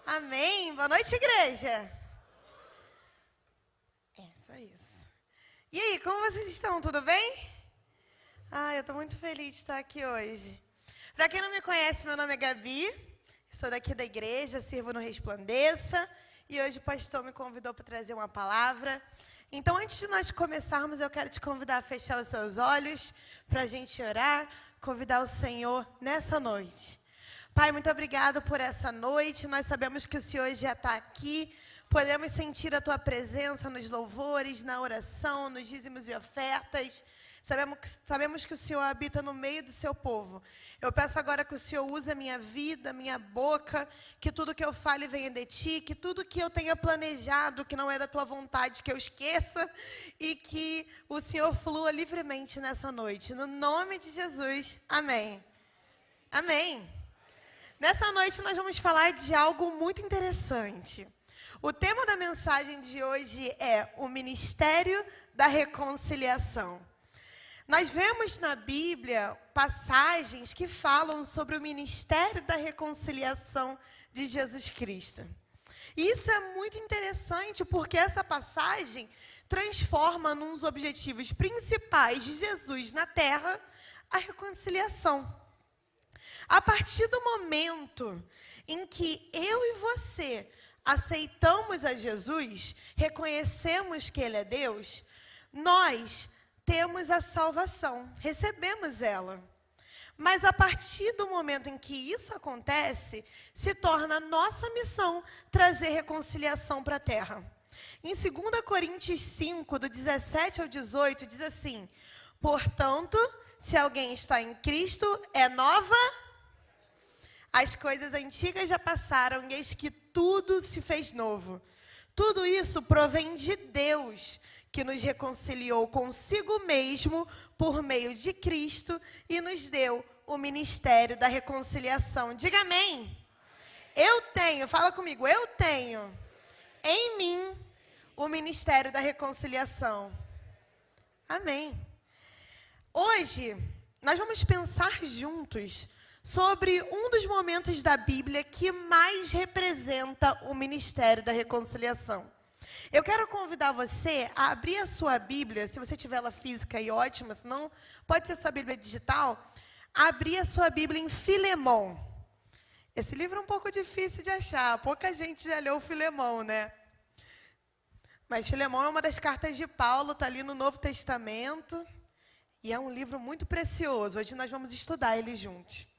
Amém. Boa noite, igreja. Só isso. E aí, como vocês estão? Tudo bem? Eu estou muito feliz de estar aqui hoje. Para quem não me conhece, meu nome é Gabi. Sou daqui da igreja, sirvo no Resplandeça. E hoje o pastor me convidou para trazer uma palavra. Então, antes de nós começarmos, eu quero te convidar a fechar os seus olhos para a gente orar, convidar o Senhor nessa noite. Pai, muito obrigado por essa noite. Nós sabemos que o Senhor já está aqui. Podemos sentir a Tua presença nos louvores, na oração, nos dízimos e ofertas. Sabemos que o Senhor habita no meio do seu povo. Eu peço agora que o Senhor use a minha vida, a minha boca, que tudo que eu fale venha de Ti, que tudo que eu tenha planejado, que não é da Tua vontade, que eu esqueça, e que o Senhor flua livremente nessa noite. No nome de Jesus, amém. Amém. Nessa noite nós vamos falar de algo muito interessante. O tema da mensagem de hoje é o Ministério da Reconciliação. Nós vemos na Bíblia passagens que falam sobre o Ministério da Reconciliação de Jesus Cristo. E isso é muito interessante porque essa passagem transforma num dos objetivos principais de Jesus na terra a reconciliação. A partir do momento em que eu e você aceitamos a Jesus, reconhecemos que Ele é Deus, nós temos a salvação, recebemos ela. Mas a partir do momento em que isso acontece, se torna nossa missão trazer reconciliação para a terra. Em 2 Coríntios 5, do 17 ao 18, diz assim: portanto, se alguém está em Cristo, é nova. As coisas antigas já passaram e eis que tudo se fez novo. Tudo isso provém de Deus, que nos reconciliou consigo mesmo por meio de Cristo e nos deu o ministério da reconciliação. Diga amém. Eu tenho, fala comigo, eu tenho em mim o ministério da reconciliação. Amém. Hoje, nós vamos pensar juntos sobre um dos momentos da Bíblia que mais representa o ministério da reconciliação. Eu quero convidar você a abrir a sua Bíblia, se você tiver ela física e ótima, se não, pode ser sua Bíblia digital, abrir a sua Bíblia em Filemão. Esse livro é um pouco difícil de achar, pouca gente já leu Filemão, né? Mas Filemão é uma das cartas de Paulo, está ali no Novo Testamento, e é um livro muito precioso. Hoje nós vamos estudar ele juntos.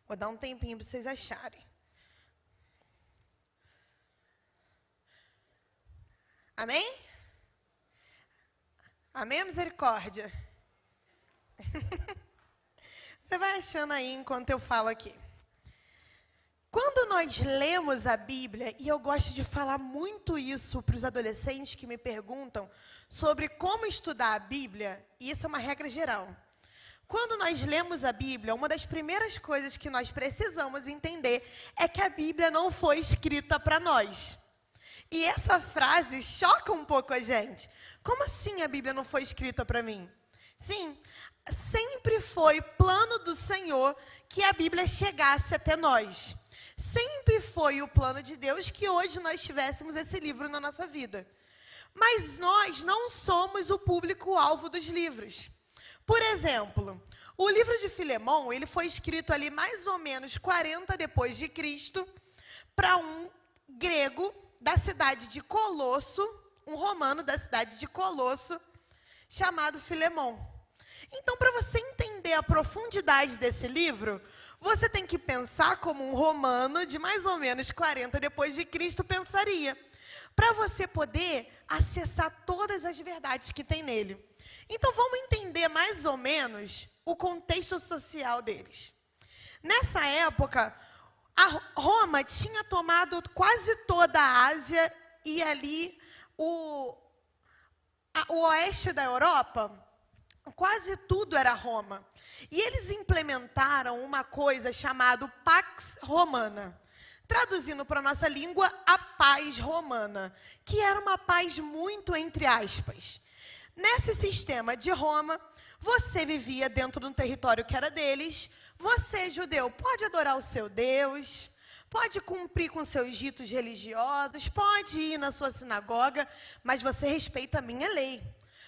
Vou dar um tempinho para vocês acharem. Amém? Amém, misericórdia? Você vai achando aí enquanto eu falo aqui. Quando nós lemos a Bíblia, e eu gosto de falar muito isso para os adolescentes que me perguntam sobre como estudar a Bíblia, e isso é uma regra geral. Quando nós lemos a Bíblia, uma das primeiras coisas que nós precisamos entender é que a Bíblia não foi escrita para nós. E essa frase choca um pouco a gente. Como assim a Bíblia não foi escrita para mim? Sim, sempre foi plano do Senhor que a Bíblia chegasse até nós. Sempre foi o plano de Deus que hoje nós tivéssemos esse livro na nossa vida. Mas nós não somos o público-alvo dos livros. Por exemplo, o livro de Filemão, ele foi escrito ali mais ou menos 40 depois de Cristo para um grego da cidade de Colosso, um romano da cidade de Colosso, chamado Filemão. Então, para você entender a profundidade desse livro, você tem que pensar como um romano de mais ou menos 40 depois de Cristo pensaria, para você poder acessar todas as verdades que tem nele. Então, vamos entender mais ou menos o contexto social deles. Nessa época, a Roma tinha tomado quase toda a Ásia e ali o oeste da Europa, quase tudo era Roma. E eles implementaram uma coisa chamada Pax Romana. Traduzindo para a nossa língua, a paz romana, que era uma paz muito entre aspas. Nesse sistema de Roma, você vivia dentro de um território que era deles, você, judeu, pode adorar o seu Deus, pode cumprir com seus ritos religiosos, pode ir na sua sinagoga, mas você respeita a minha lei.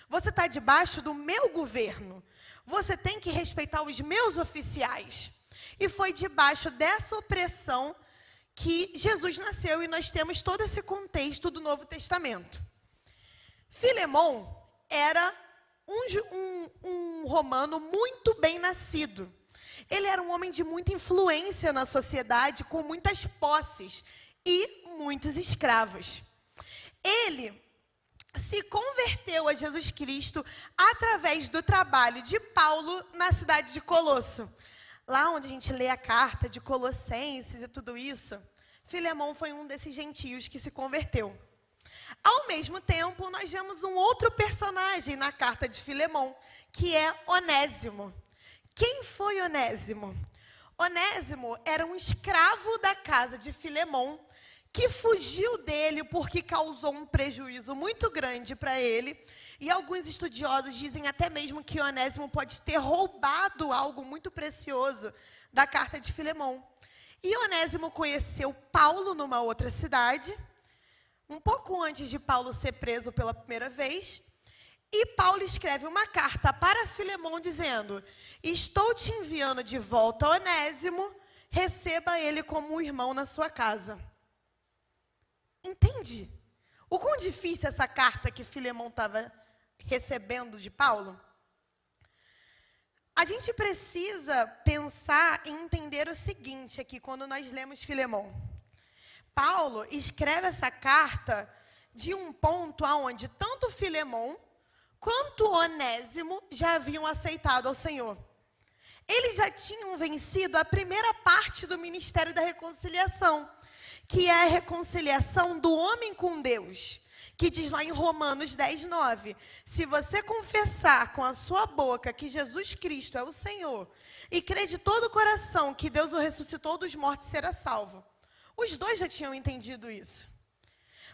Você está debaixo do meu governo. Você tem que respeitar os meus oficiais. E foi debaixo dessa opressão que Jesus nasceu, e nós temos todo esse contexto do Novo Testamento. Filemon era um romano muito bem nascido. Ele era um homem de muita influência na sociedade, com muitas posses e muitos escravos. Ele se converteu a Jesus Cristo através do trabalho de Paulo na cidade de Colosso. Lá onde a gente lê a carta de Colossenses e tudo isso, Filemon foi um desses gentios que se converteu. Ao mesmo tempo, nós vemos um outro personagem na carta de Filemon, que é Onésimo. Quem foi Onésimo? Onésimo era um escravo da casa de Filemon, que fugiu dele porque causou um prejuízo muito grande para ele. E alguns estudiosos dizem até mesmo que Onésimo pode ter roubado algo muito precioso da carta de Filemon. E Onésimo conheceu Paulo numa outra cidade, um pouco antes de Paulo ser preso pela primeira vez. E Paulo escreve uma carta para Filemon dizendo: estou te enviando de volta Onésimo, receba ele como um irmão na sua casa. Entende? O quão difícil essa carta que Filemon estava recebendo de Paulo? A gente precisa pensar e entender o seguinte aqui, quando nós lemos Filemon. Paulo escreve essa carta de um ponto aonde tanto Filemon quanto Onésimo já haviam aceitado ao Senhor. Eles já tinham vencido a primeira parte do ministério da reconciliação, que é a reconciliação do homem com Deus, que diz lá em Romanos 10:9, se você confessar com a sua boca que Jesus Cristo é o Senhor e crer de todo o coração que Deus o ressuscitou dos mortos, será salvo. Os dois já tinham entendido isso.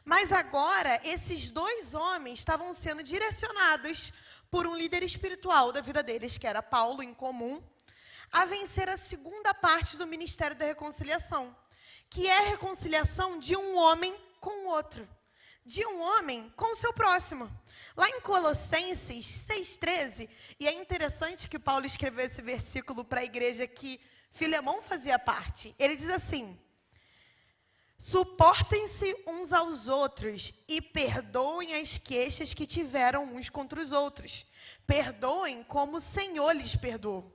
Mas agora, esses dois homens estavam sendo direcionados por um líder espiritual da vida deles, que era Paulo, em comum, a vencer a segunda parte do ministério da reconciliação, que é a reconciliação de um homem com o outro, de um homem com o seu próximo. Lá em Colossenses 6,13, e é interessante que Paulo escreveu esse versículo para a igreja que Filemon fazia parte. Ele diz assim: suportem-se uns aos outros e perdoem as queixas que tiveram uns contra os outros. Perdoem como o Senhor lhes perdoou.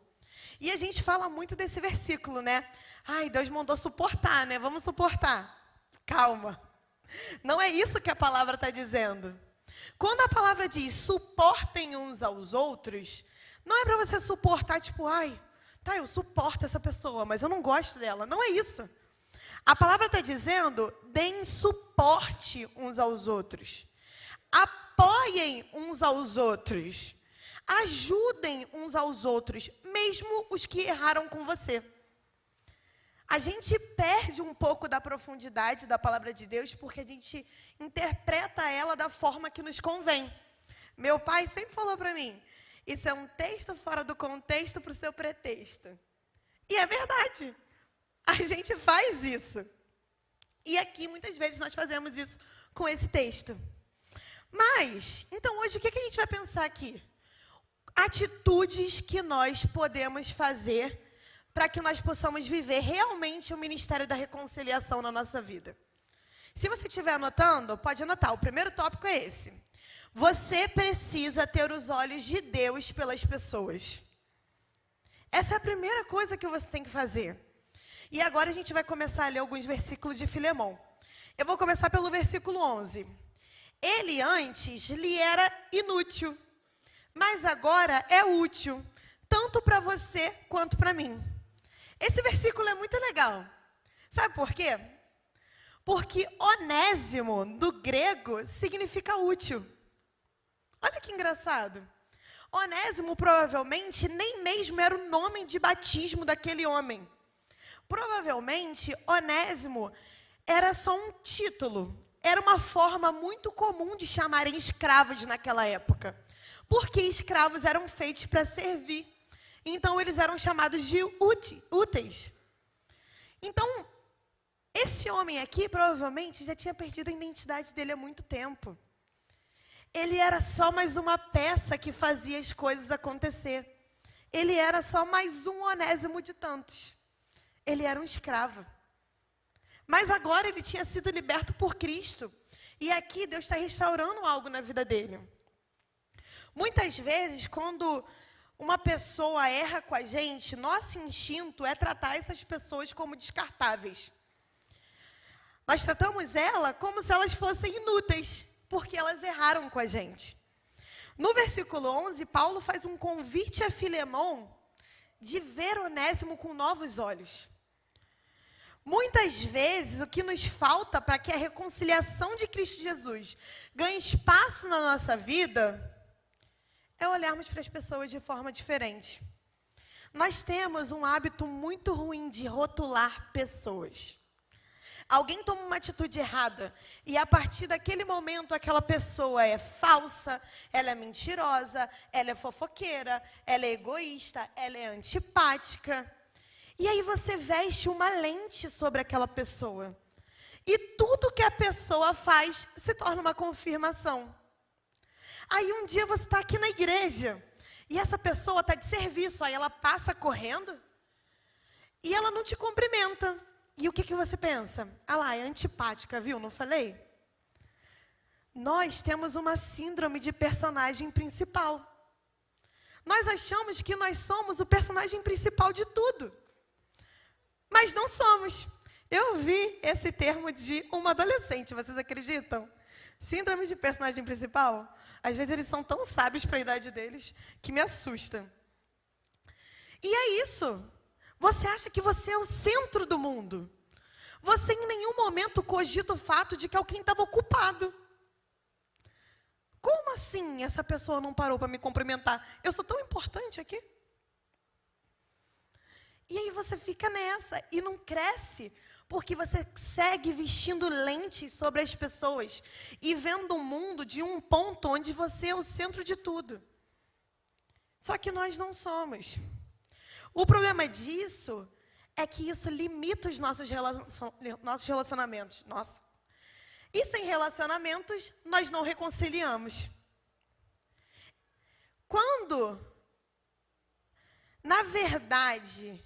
E a gente fala muito desse versículo, né? Ai, Deus mandou suportar, né? Vamos suportar. Calma. Não é isso que a palavra está dizendo. Quando a palavra diz suportem uns aos outros, não é para você suportar tipo, ai, tá, eu suporto essa pessoa, mas eu não gosto dela. Não é isso. A palavra está dizendo, deem suporte uns aos outros. Apoiem uns aos outros. Ajudem uns aos outros, mesmo os que erraram com você. A gente perde um pouco da profundidade da palavra de Deus porque a gente interpreta ela da forma que nos convém. Meu pai sempre falou para mim, isso é um texto fora do contexto para o seu pretexto. E é verdade. A gente faz isso. E aqui, muitas vezes, nós fazemos isso com esse texto. Mas, então, hoje, o que a gente vai pensar aqui? Atitudes que nós podemos fazer para que nós possamos viver realmente o ministério da reconciliação na nossa vida. Se você estiver anotando, pode anotar. O primeiro tópico é esse. Você precisa ter os olhos de Deus pelas pessoas. Essa é a primeira coisa que você tem que fazer. E agora a gente vai começar a ler alguns versículos de Filemon. Eu vou começar pelo versículo 11. Ele antes lhe era inútil, mas agora é útil, tanto para você quanto para mim. Esse versículo é muito legal. Sabe por quê? Porque onésimo, do grego, significa útil. Olha que engraçado. Onésimo provavelmente nem mesmo era o nome de batismo daquele homem. Provavelmente, Onésimo era só um título. Era uma forma muito comum de chamarem escravos naquela época. Porque escravos eram feitos para servir. Então, eles eram chamados de úteis. Então, Esse homem aqui provavelmente já tinha perdido a identidade dele há muito tempo. Ele era só mais uma peça que fazia as coisas acontecer. Ele era só mais um Onésimo de tantos. Ele era um escravo. Mas agora ele tinha sido liberto por Cristo. E aqui Deus está restaurando algo na vida dele. Muitas vezes, quando uma pessoa erra com a gente, nosso instinto é tratar essas pessoas como descartáveis. Nós tratamos ela como se elas fossem inúteis, porque elas erraram com a gente. No versículo 11, Paulo faz um convite a Filemão de ver Onésimo com novos olhos. Muitas vezes, o que nos falta para que a reconciliação de Cristo Jesus ganhe espaço na nossa vida é olharmos para as pessoas de forma diferente. Nós temos um hábito muito ruim de rotular pessoas. Alguém toma uma atitude errada e a partir daquele momento aquela pessoa é falsa, ela é mentirosa, ela é fofoqueira, ela é egoísta, ela é antipática. E aí você veste uma lente sobre aquela pessoa. E tudo que a pessoa faz se torna uma confirmação. Aí um dia você está aqui na igreja e essa pessoa está de serviço, aí ela passa correndo e ela não te cumprimenta. E o que você pensa? Ah lá, é antipática, viu? Não falei? Nós temos uma síndrome de personagem principal. Nós achamos que nós somos o personagem principal de tudo. Mas não somos. Eu vi esse termo de uma adolescente, vocês acreditam? Síndrome de personagem principal? Às vezes eles são tão sábios para a idade deles que me assusta. E é isso. Você acha que você é o centro do mundo. Você em nenhum momento cogita o fato de que alguém estava ocupado. Como assim essa pessoa não parou para me cumprimentar? Eu sou tão importante aqui. E aí você fica nessa e não cresce, porque você segue vestindo lentes sobre as pessoas e vendo o mundo de um ponto onde você é o centro de tudo. Só que nós não somos. O problema disso é que isso limita os nossos relacionamentos. Nossa. E sem relacionamentos, nós não reconciliamos. Quando, na verdade,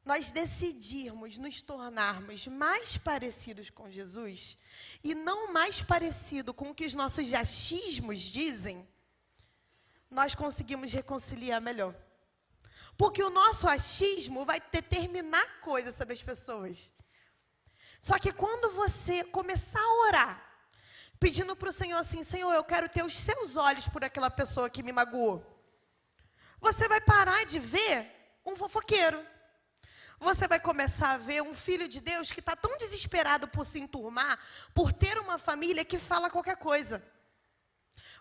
nós decidirmos nos tornarmos mais parecidos com Jesus e não mais parecido com o que os nossos achismos dizem, nós conseguimos reconciliar melhor. Porque o nosso achismo vai determinar coisas sobre as pessoas. Só que quando você começar a orar, pedindo para o Senhor assim, Senhor, eu quero ter os seus olhos por aquela pessoa que me magoou, você vai parar de ver um fofoqueiro. Você vai começar a ver um filho de Deus que está tão desesperado por se enturmar, por ter uma família que fala qualquer coisa.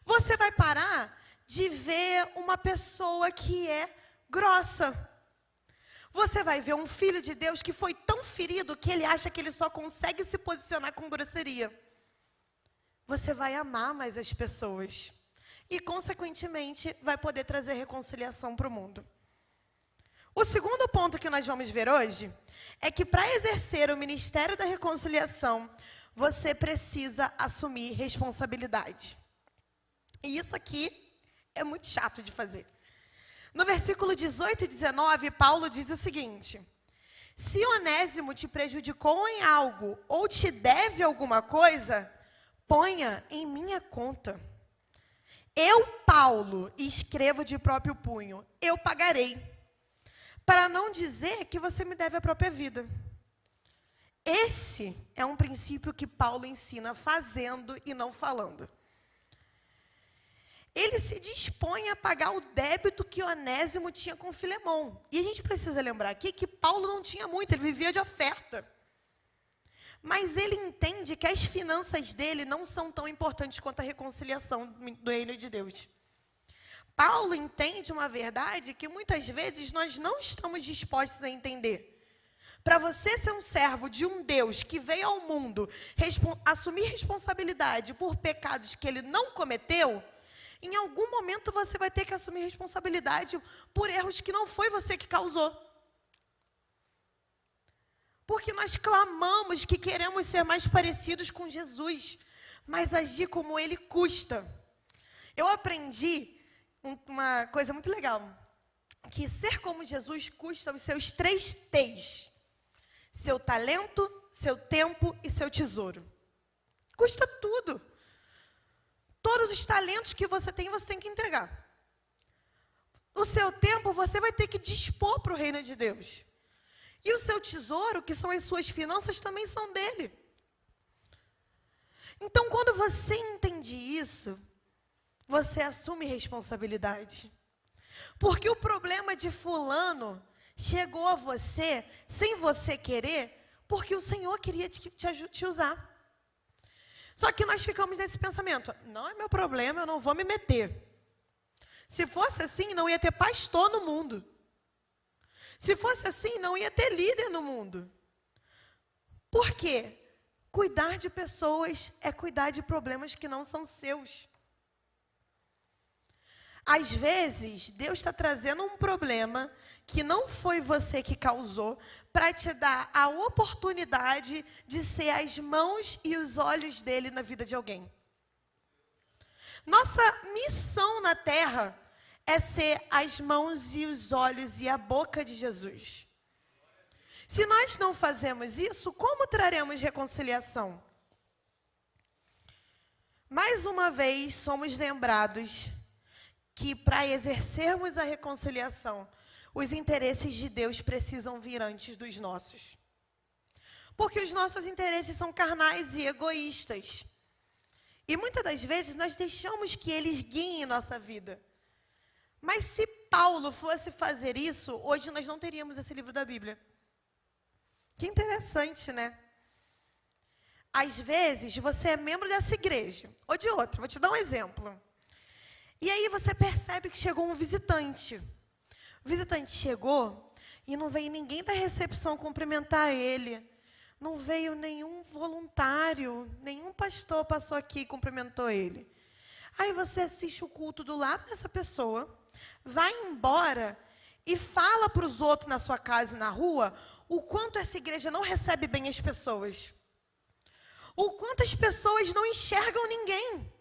Você vai parar de ver uma pessoa que é grossa. Você vai ver um filho de Deus que foi tão ferido que ele acha que ele só consegue se posicionar com grosseria. Você vai amar mais as pessoas. E, consequentemente, vai poder trazer reconciliação para o mundo. O segundo ponto que nós vamos ver hoje é que para exercer o ministério da reconciliação, você precisa assumir responsabilidade. E isso aqui é muito chato de fazer. No versículo 18 e 19, Paulo diz o seguinte: se Onésimo te prejudicou em algo ou te deve alguma coisa, ponha em minha conta. Eu, Paulo, escrevo de próprio punho, eu pagarei, para não dizer que você me deve a própria vida. Esse é um princípio que Paulo ensina fazendo e não falando. Ele se dispõe a pagar o débito que Onésimo tinha com Filemão. E a gente precisa lembrar aqui que Paulo não tinha muito, ele vivia de oferta. Mas ele entende que as finanças dele não são tão importantes quanto a reconciliação do reino de Deus. Paulo entende uma verdade que muitas vezes nós não estamos dispostos a entender. Para você ser um servo de um Deus que veio ao mundo assumir responsabilidade por pecados que ele não cometeu, em algum momento você vai ter que assumir responsabilidade por erros que não foi você que causou. Porque nós clamamos que queremos ser mais parecidos com Jesus, mas agir como Ele custa. Eu aprendi uma coisa muito legal, que ser como Jesus custa os seus 3 T's. Seu talento, seu tempo e seu tesouro. Custa tudo. Todos os talentos que você tem que entregar. O seu tempo você vai ter que dispor para o reino de Deus. E o seu tesouro, que são as suas finanças, também são dele. Então, quando você entende isso, você assume responsabilidade. Porque o problema de fulano chegou a você, sem você querer, porque o Senhor queria te usar. Só que nós ficamos nesse pensamento, não é meu problema, eu não vou me meter. Se fosse assim, não ia ter pastor no mundo. Se fosse assim, não ia ter líder no mundo. Por quê? Cuidar de pessoas é cuidar de problemas que não são seus. Às vezes, Deus está trazendo um problema que não foi você que causou, para te dar a oportunidade de ser as mãos e os olhos dele na vida de alguém. Nossa missão na terra é ser as mãos e os olhos e a boca de Jesus. Se nós não fazemos isso, como traremos reconciliação? Mais uma vez, somos lembrados que para exercermos a reconciliação, os interesses de Deus precisam vir antes dos nossos. Porque os nossos interesses são carnais e egoístas. E muitas das vezes nós deixamos que eles guiem nossa vida. Mas se Paulo fosse fazer isso, hoje nós não teríamos esse livro da Bíblia. Que interessante, né? Às vezes você é membro dessa igreja, ou de outra. Vou te dar um exemplo. E aí você percebe que chegou um visitante. O visitante chegou e não veio ninguém da recepção cumprimentar ele. Não veio nenhum voluntário, nenhum pastor passou aqui e cumprimentou ele. Aí você assiste o culto do lado dessa pessoa, vai embora e fala para os outros na sua casa e na rua o quanto essa igreja não recebe bem as pessoas. O quanto as pessoas não enxergam ninguém.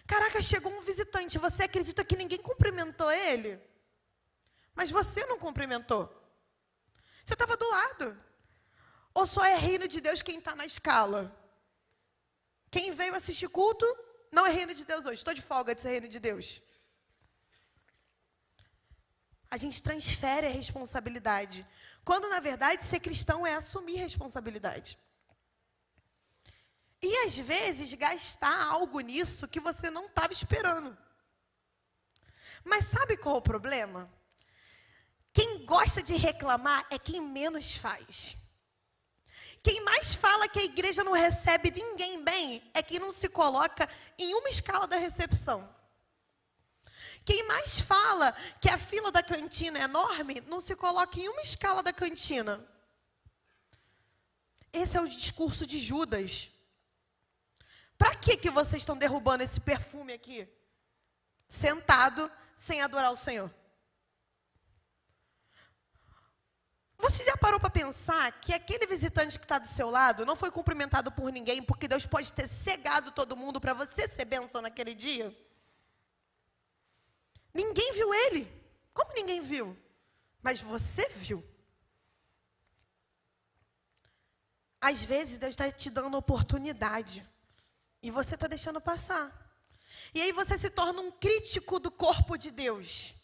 Caraca, chegou um visitante, você acredita que ninguém cumprimentou ele? Mas você não cumprimentou. Você estava do lado. Ou só é reino de Deus quem está na escala? Quem veio assistir culto, não é reino de Deus hoje. Estou de folga de ser reino de Deus. A gente transfere a responsabilidade. Quando, na verdade, ser cristão é assumir responsabilidade. E, às vezes, gastar algo nisso que você não estava esperando. Mas sabe qual é o problema? Quem gosta de reclamar é quem menos faz. Quem mais fala que a igreja não recebe ninguém bem é quem não se coloca em uma escala da recepção. Quem mais fala que a fila da cantina é enorme não se coloca em uma escala da cantina. Esse é o discurso de Judas. Para que vocês estão derrubando esse perfume aqui? Sentado, sem adorar o Senhor. Você já parou para pensar que aquele visitante que está do seu lado não foi cumprimentado por ninguém, porque Deus pode ter cegado todo mundo para você ser bênção naquele dia? Ninguém viu ele. Como ninguém viu? Mas você viu. Às vezes Deus está te dando oportunidade e você está deixando passar. E aí você se torna um crítico do corpo de Deus.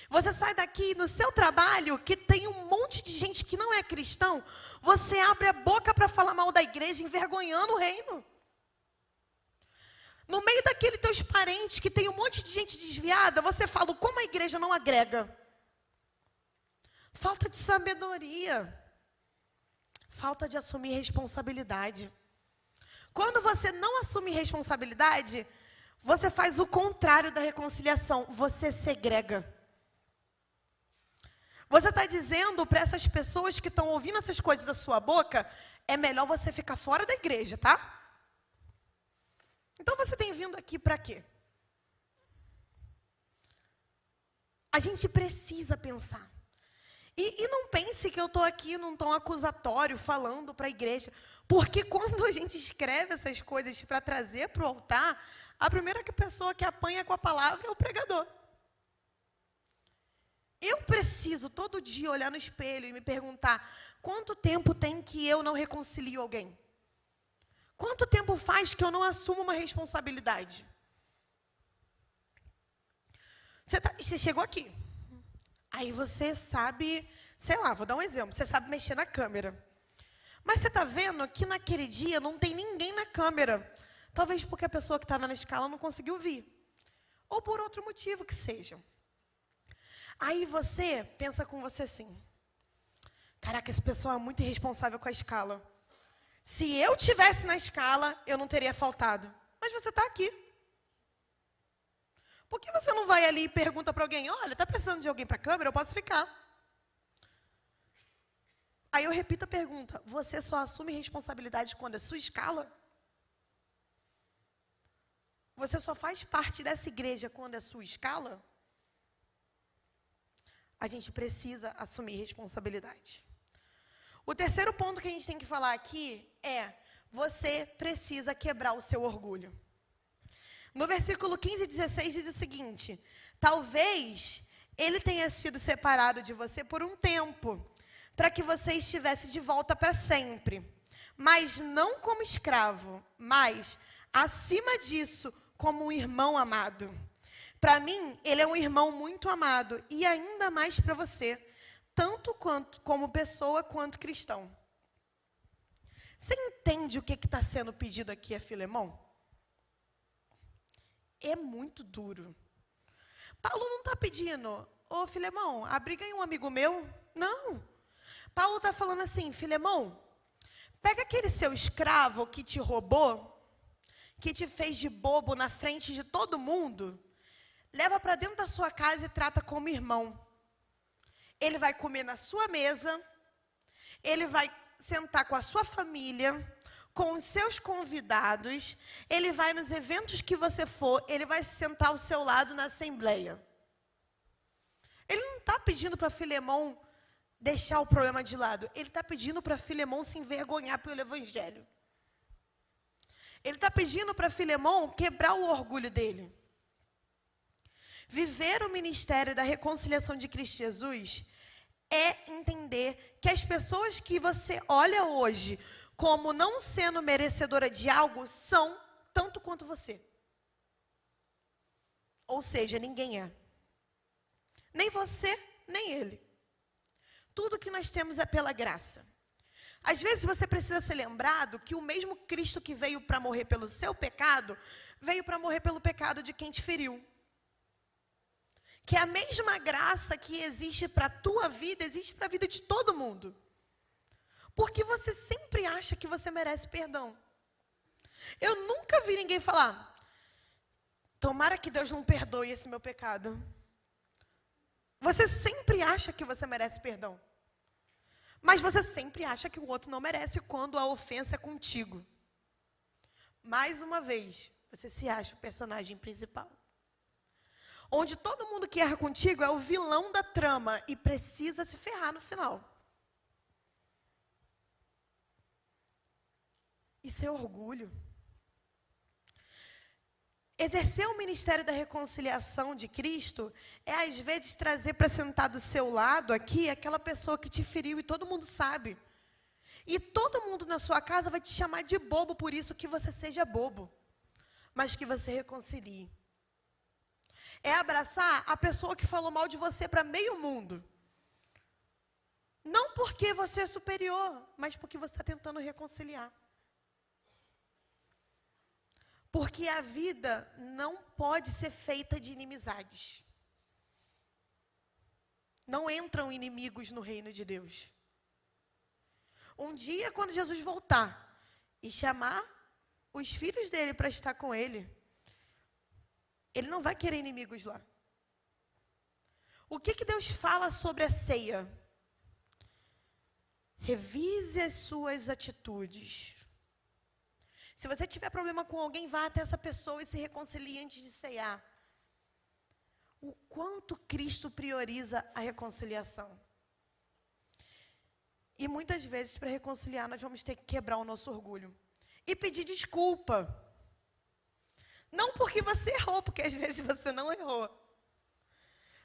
Você sai daqui no seu trabalho, que tem um monte de gente que não é cristão, você abre a boca para falar mal da igreja, envergonhando o reino. No meio daqueles teus parentes, que tem um monte de gente desviada, você fala como a igreja não agrega. Falta de sabedoria. Falta de assumir responsabilidade. Quando você não assume responsabilidade, você faz o contrário da reconciliação, você segrega. Você está dizendo para essas pessoas que estão ouvindo essas coisas da sua boca, é melhor você ficar fora da igreja, tá? Então você tem vindo aqui para quê? A gente precisa pensar. E não pense que eu estou aqui num tom acusatório falando para a igreja, porque quando a gente escreve essas coisas para trazer para o altar, a primeira pessoa que apanha com a palavra é o pregador. Eu preciso todo dia olhar no espelho e me perguntar: quanto tempo tem que eu não reconcilio alguém? Quanto tempo faz que eu não assumo uma responsabilidade? Você chegou aqui. Aí você sabe, sei lá, vou dar um exemplo. Você sabe mexer na câmera. Mas você está vendo que naquele dia não tem ninguém na câmera. Talvez porque a pessoa que estava na escala não conseguiu vir. Ou por outro motivo que seja. Aí você pensa com você assim: caraca, esse pessoal é muito irresponsável com a escala. Se eu tivesse na escala, eu não teria faltado. Mas você está aqui. Por que você não vai ali e pergunta para alguém: olha, está precisando de alguém para a câmera? Eu posso ficar. Aí eu repito a pergunta: você só assume responsabilidade quando é sua escala? Você só faz parte dessa igreja quando é sua escala? A gente precisa assumir responsabilidade. O terceiro ponto que a gente tem que falar aqui é: você precisa quebrar o seu orgulho. No versículo 15 e 16 diz o seguinte: talvez ele tenha sido separado de você por um tempo, para que você estivesse de volta para sempre. Mas não como escravo, mas, acima disso, como um irmão amado. Para mim, ele é um irmão muito amado, e ainda mais para você, tanto como pessoa quanto cristão. Você entende o que está sendo pedido aqui a Filemão? É muito duro. Paulo não está pedindo: ô Filemão, abriga aí um amigo meu. Não. Paulo está falando assim: Filemão, pega aquele seu escravo que te roubou, que te fez de bobo na frente de todo mundo, leva para dentro da sua casa e trata como irmão. Ele vai comer na sua mesa, ele vai sentar com a sua família, com os seus convidados, ele vai nos eventos que você for, ele vai sentar ao seu lado na assembleia. Ele não está pedindo para Filemão deixar o problema de lado, ele está pedindo para Filemão se envergonhar pelo evangelho. Ele está pedindo para Filemão quebrar o orgulho dele. Viver o ministério da reconciliação de Cristo Jesus é entender que as pessoas que você olha hoje como não sendo merecedora de algo, são tanto quanto você. Ou seja, ninguém é. Nem você, nem ele. Tudo que nós temos é pela graça. Às vezes você precisa ser lembrado que o mesmo Cristo que veio para morrer pelo seu pecado, veio para morrer pelo pecado de quem te feriu. Que a mesma graça que existe para a tua vida, existe para a vida de todo mundo. Porque você sempre acha que você merece perdão. Eu nunca vi ninguém falar: tomara que Deus não perdoe esse meu pecado. Você sempre acha que você merece perdão. Mas você sempre acha que o outro não merece quando a ofensa é contigo. Mais uma vez, você se acha o personagem principal. Onde todo mundo que erra contigo é o vilão da trama e precisa se ferrar no final. Isso é orgulho. Exercer o ministério da reconciliação de Cristo é, às vezes, trazer para sentar do seu lado aqui aquela pessoa que te feriu e todo mundo sabe. E todo mundo na sua casa vai te chamar de bobo por isso, que você seja bobo, mas que você reconcilie. É abraçar a pessoa que falou mal de você para meio mundo. Não porque você é superior, mas porque você está tentando reconciliar. Porque a vida não pode ser feita de inimizades. Não entram inimigos no reino de Deus. Um dia, quando Jesus voltar e chamar os filhos dele para estar com ele, ele não vai querer inimigos lá. O que Deus fala sobre a ceia? Revise as suas atitudes. Se você tiver problema com alguém, vá até essa pessoa e se reconcilie antes de ceiar. O quanto Cristo prioriza a reconciliação. E muitas vezes, para reconciliar, nós vamos ter que quebrar o nosso orgulho. E pedir desculpa. Não porque você errou, porque às vezes você não errou.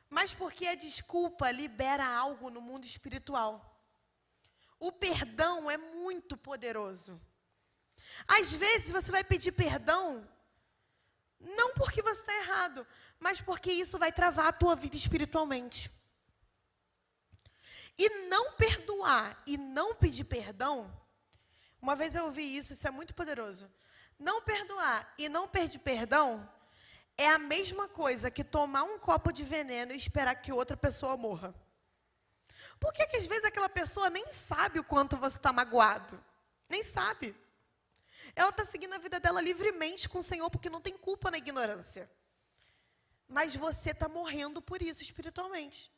Mas porque a desculpa libera algo no mundo espiritual. O perdão é muito poderoso. Às vezes você vai pedir perdão, não porque você está errado, mas porque isso vai travar a tua vida espiritualmente. E não perdoar e não pedir perdão, uma vez eu ouvi isso é muito poderoso. Não perdoar e não pedir perdão é a mesma coisa que tomar um copo de veneno e esperar que outra pessoa morra. Por que às vezes aquela pessoa nem sabe o quanto você está magoado? Nem sabe. Ela está seguindo a vida dela livremente com o Senhor porque não tem culpa na ignorância. Mas você está morrendo por isso espiritualmente.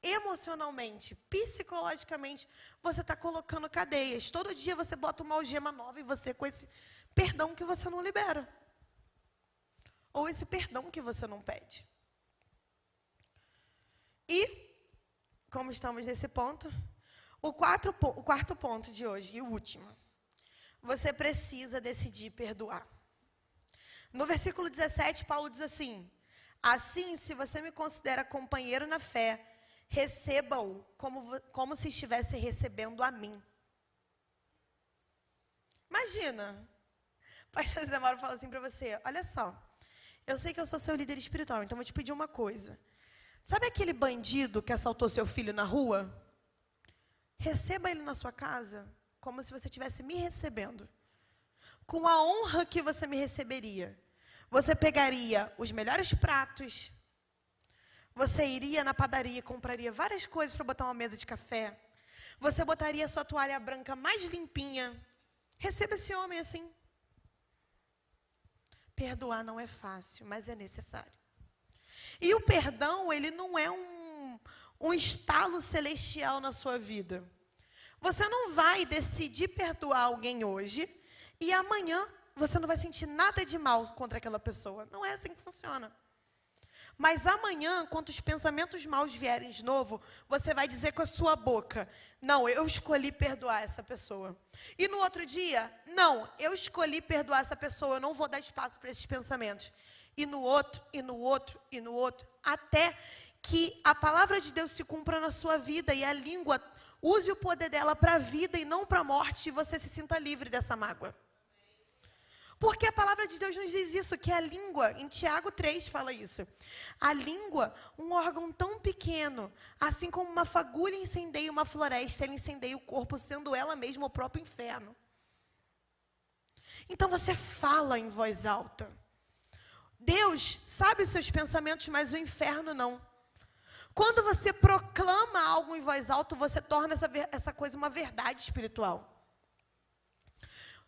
Emocionalmente, psicologicamente, você está colocando cadeias. Todo dia você bota uma algema nova em você com esse perdão que você não libera. Ou esse perdão que você não pede. E, como estamos nesse ponto, o quarto ponto de hoje, e o último. Você precisa decidir perdoar. No versículo 17, Paulo diz assim: assim, se você me considera companheiro na fé, receba-o como se estivesse recebendo a mim. Imagina, o pastor Zé Mauro fala assim para você: olha só, eu sei que eu sou seu líder espiritual, então vou te pedir uma coisa. Sabe aquele bandido que assaltou seu filho na rua? Receba ele na sua casa como se você estivesse me recebendo. Com a honra que você me receberia. Você pegaria os melhores pratos, você iria na padaria e compraria várias coisas para botar uma mesa de café. Você botaria a sua toalha branca mais limpinha. Receba esse homem assim. Perdoar não é fácil, mas é necessário. E o perdão, ele não é um estalo celestial na sua vida. Você não vai decidir perdoar alguém hoje e amanhã você não vai sentir nada de mal contra aquela pessoa. Não é assim que funciona. Mas amanhã, quando os pensamentos maus vierem de novo, você vai dizer com a sua boca: não, eu escolhi perdoar essa pessoa. E no outro dia, não, eu escolhi perdoar essa pessoa, eu não vou dar espaço para esses pensamentos. E no outro, e no outro, e no outro, até que a palavra de Deus se cumpra na sua vida e a língua use o poder dela para a vida e não para a morte, e você se sinta livre dessa mágoa. Porque a palavra de Deus nos diz isso, que a língua, em Tiago 3 fala isso. A língua, um órgão tão pequeno, assim como uma fagulha incendeia uma floresta, ela incendeia o corpo, sendo ela mesma o próprio inferno. Então você fala em voz alta. Deus sabe os seus pensamentos, mas o inferno não. Quando você proclama algo em voz alta, você torna essa coisa uma verdade espiritual.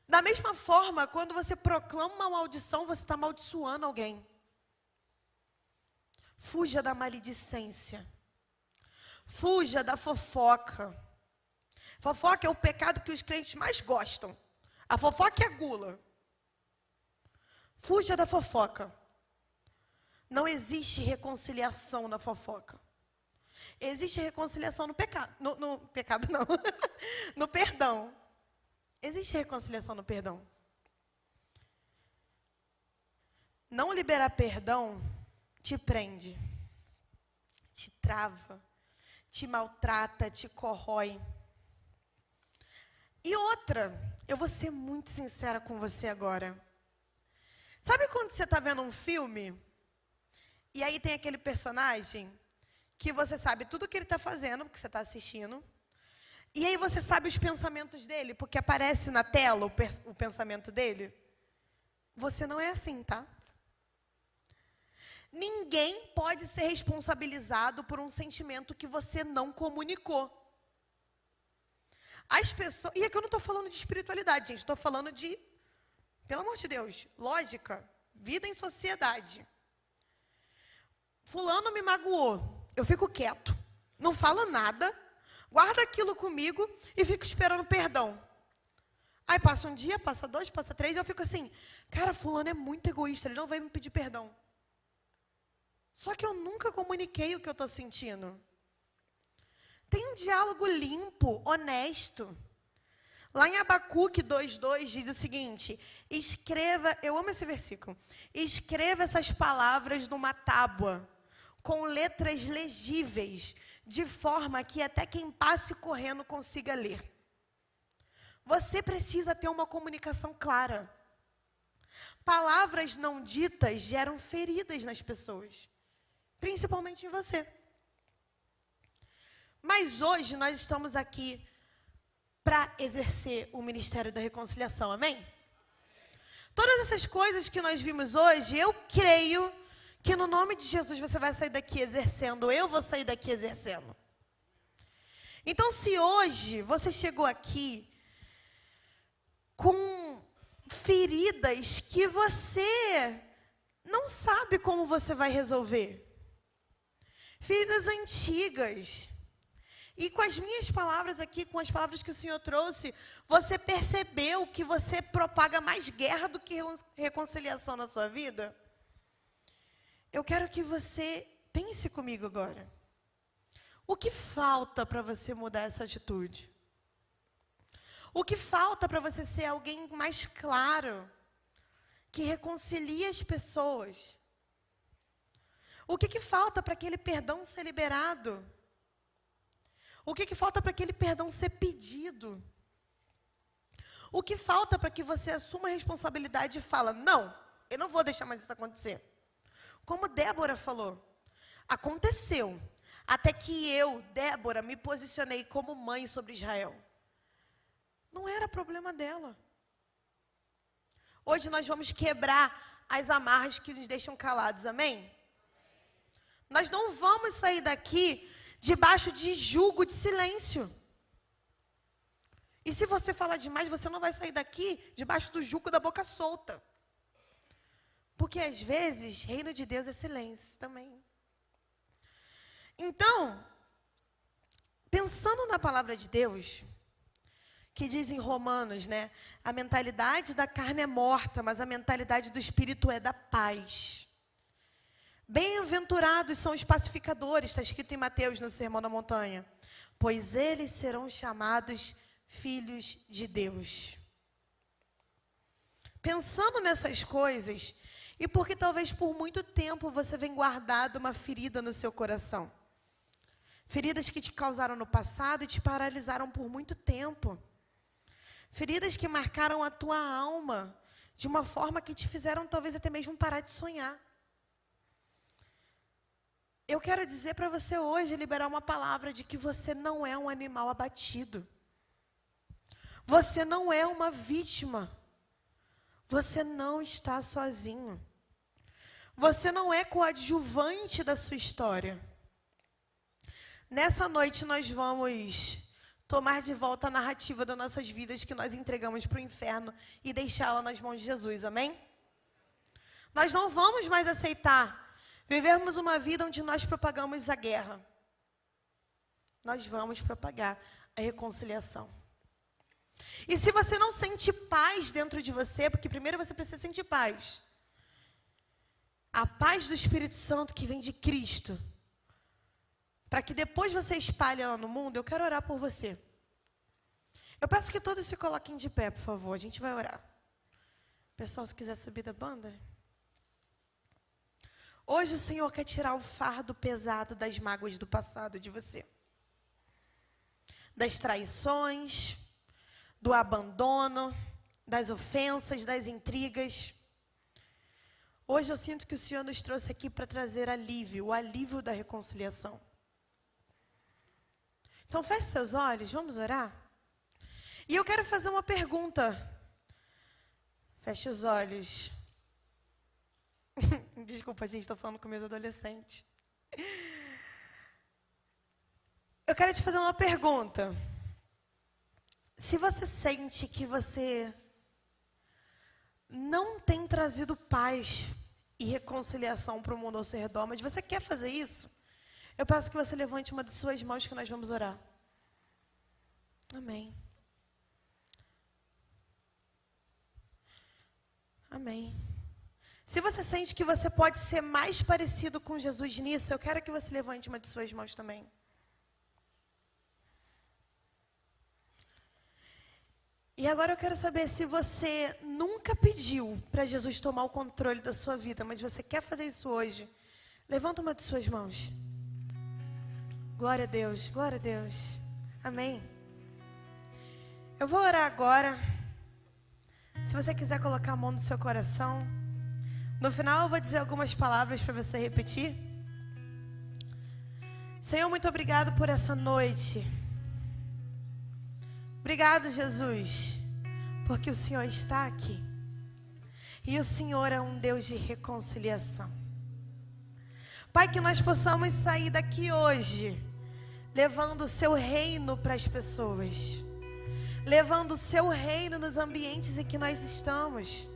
Da mesma forma, quando você proclama uma maldição, você está amaldiçoando alguém. Fuja da maledicência. Fuja da fofoca. Fofoca é o pecado que os crentes mais gostam. A fofoca é a gula. Fuja da fofoca. Não existe reconciliação na fofoca. Existe reconciliação no pecado. No pecado não. No perdão. Existe reconciliação no perdão. Não liberar perdão te prende, te trava, te maltrata, te corrói. E outra, eu vou ser muito sincera com você agora. Sabe quando você está vendo um filme, e aí tem aquele personagem, que você sabe tudo o que ele está fazendo, porque você está assistindo, e aí você sabe os pensamentos dele, porque aparece na tela o pensamento dele? Você não é assim, tá? Ninguém pode ser responsabilizado por um sentimento que você não comunicou. As pessoas... E aqui eu não estou falando de espiritualidade, gente. Estou falando de, pelo amor de Deus, lógica, vida em sociedade. Fulano me magoou. Eu fico quieto. Não falo nada. Guardo aquilo comigo e fico esperando perdão. Aí passa um dia, passa 2, passa 3, e eu fico assim, cara, fulano é muito egoísta, ele não vai me pedir perdão. Só que eu nunca comuniquei o que eu estou sentindo. Tenha um diálogo limpo, honesto. Lá em Abacuque 2:2 diz o seguinte: escreva, eu amo esse versículo, escreva essas palavras numa tábua, com letras legíveis, de forma que até quem passe correndo consiga ler. Você precisa ter uma comunicação clara. Palavras não ditas geram feridas nas pessoas, principalmente em você. Mas hoje nós estamos aqui para exercer o ministério da reconciliação, amém? Todas essas coisas que nós vimos hoje, eu creio que no nome de Jesus você vai sair daqui exercendo, eu vou sair daqui exercendo. Então, se hoje você chegou aqui com feridas que você não sabe como você vai resolver, feridas antigas, e com as minhas palavras aqui, com as palavras que o Senhor trouxe, você percebeu que você propaga mais guerra do que reconciliação na sua vida? Eu quero que você pense comigo agora. O que falta para você mudar essa atitude? O que falta para você ser alguém mais claro, que reconcilia as pessoas? O que falta para aquele perdão ser liberado? O que falta para aquele perdão ser pedido? O que falta para que você assuma a responsabilidade e fala, não, eu não vou deixar mais isso acontecer. Como Débora falou, aconteceu, até que eu, Débora, me posicionei como mãe sobre Israel. Não era problema dela. Hoje nós vamos quebrar as amarras que nos deixam calados, amém? Nós não vamos sair daqui debaixo de jugo de silêncio. E se você falar demais, você não vai sair daqui debaixo do jugo da boca solta. Porque às vezes, reino de Deus é silêncio também. Então, pensando na palavra de Deus, que diz em Romanos, né? A mentalidade da carne é morta, mas a mentalidade do espírito é da paz. Bem-aventurados são os pacificadores, está escrito em Mateus no Sermão da Montanha, pois eles serão chamados filhos de Deus. Pensando nessas coisas, e porque talvez por muito tempo você venha guardado uma ferida no seu coração. Feridas que te causaram no passado e te paralisaram por muito tempo. Feridas que marcaram a tua alma de uma forma que te fizeram talvez até mesmo parar de sonhar. Eu quero dizer para você hoje, liberar uma palavra de que você não é um animal abatido. Você não é uma vítima. Você não está sozinho. Você não é coadjuvante da sua história. Nessa noite nós vamos tomar de volta a narrativa das nossas vidas que nós entregamos para o inferno e deixá-la nas mãos de Jesus, amém? Nós não vamos mais aceitar vivermos uma vida onde nós propagamos a guerra. Nós vamos propagar a reconciliação. E se você não sente paz dentro de você, porque primeiro você precisa sentir paz. A paz do Espírito Santo que vem de Cristo. Para que depois você espalhe ela no mundo, eu quero orar por você. Eu peço que todos se coloquem de pé, por favor. A gente vai orar. Pessoal, se quiser subir da banda. Hoje o Senhor quer tirar o fardo pesado das mágoas do passado de você. Das traições, do abandono, das ofensas, das intrigas. Hoje eu sinto que o Senhor nos trouxe aqui para trazer alívio, o alívio da reconciliação. Então feche seus olhos, vamos orar? E eu quero fazer uma pergunta. Feche os olhos. Desculpa, gente, estou falando com meus adolescentes. Eu quero te fazer uma pergunta. Se você sente que você não tem trazido paz e reconciliação para o mundo ao seu redor, mas você quer fazer isso, eu peço que você levante uma de suas mãos que nós vamos orar. Amém. Amém. Se você sente que você pode ser mais parecido com Jesus nisso, eu quero que você levante uma de suas mãos também. E agora eu quero saber se você nunca pediu para Jesus tomar o controle da sua vida, mas você quer fazer isso hoje. Levanta uma de suas mãos. Glória a Deus, glória a Deus. Amém. Eu vou orar agora. Se você quiser colocar a mão no seu coração. No final eu vou dizer algumas palavras para você repetir. Senhor, muito obrigado por essa noite. Obrigado, Jesus, porque o Senhor está aqui. E o Senhor é um Deus de reconciliação. Pai, que nós possamos sair daqui hoje, levando o seu reino para as pessoas. Levando o seu reino nos ambientes em que nós estamos.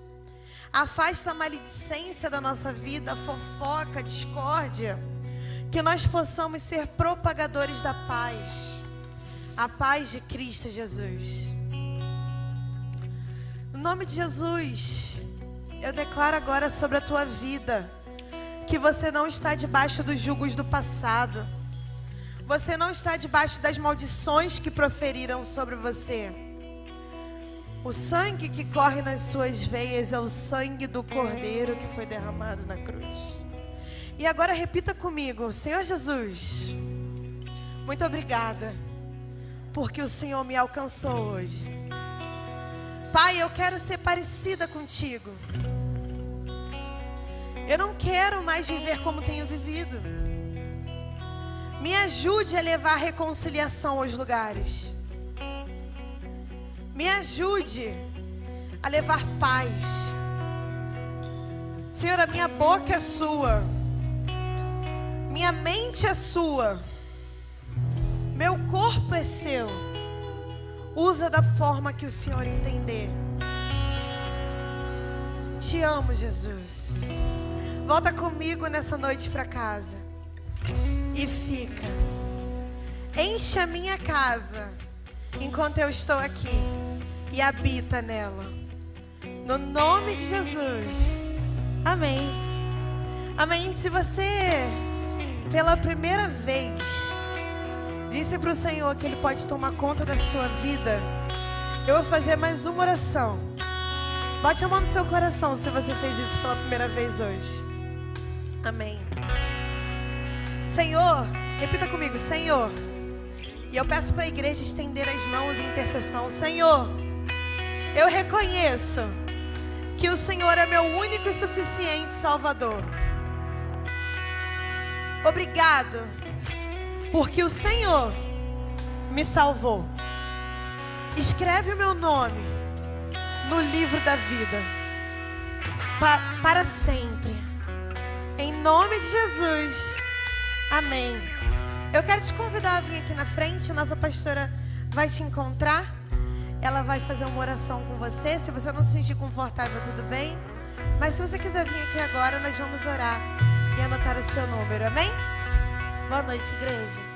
Afasta a maledicência da nossa vida, a fofoca, a discórdia. Que nós possamos ser propagadores da paz. A paz de Cristo Jesus. No nome de Jesus, eu declaro agora sobre a tua vida que você não está debaixo dos jugos do passado. Você não está debaixo das maldições que proferiram sobre você. O sangue que corre nas suas veias é o sangue do Cordeiro que foi derramado na cruz. E agora repita comigo: Senhor Jesus, muito obrigada, porque o Senhor me alcançou hoje. Pai, eu quero ser parecida contigo. Eu não quero mais viver como tenho vivido. Me ajude a levar reconciliação aos lugares. Me ajude a levar paz. Senhor, a minha boca é sua. Minha mente é sua. Meu corpo é seu. Usa da forma que o Senhor entender. Te amo, Jesus. Volta comigo nessa noite para casa. E fica. Enche a minha casa enquanto eu estou aqui. E habita nela. No nome de Jesus. Amém. Amém. Se você, pela primeira vez, disse para o Senhor que Ele pode tomar conta da sua vida, eu vou fazer mais uma oração. Bote a mão no seu coração se você fez isso pela primeira vez hoje. Amém. Senhor, repita comigo: Senhor. E eu peço para a igreja estender as mãos em intercessão. Senhor, eu reconheço que o Senhor é meu único e suficiente Salvador. Obrigado, porque o Senhor me salvou. Escreve o meu nome no livro da vida para sempre. Em nome de Jesus. Amém. Eu quero te convidar a vir aqui na frente. Nossa pastora vai te encontrar. Ela vai fazer uma oração com você. Se você não se sentir confortável, tudo bem. Mas se você quiser vir aqui agora, nós vamos orar e anotar o seu número. Amém? Boa noite, igreja.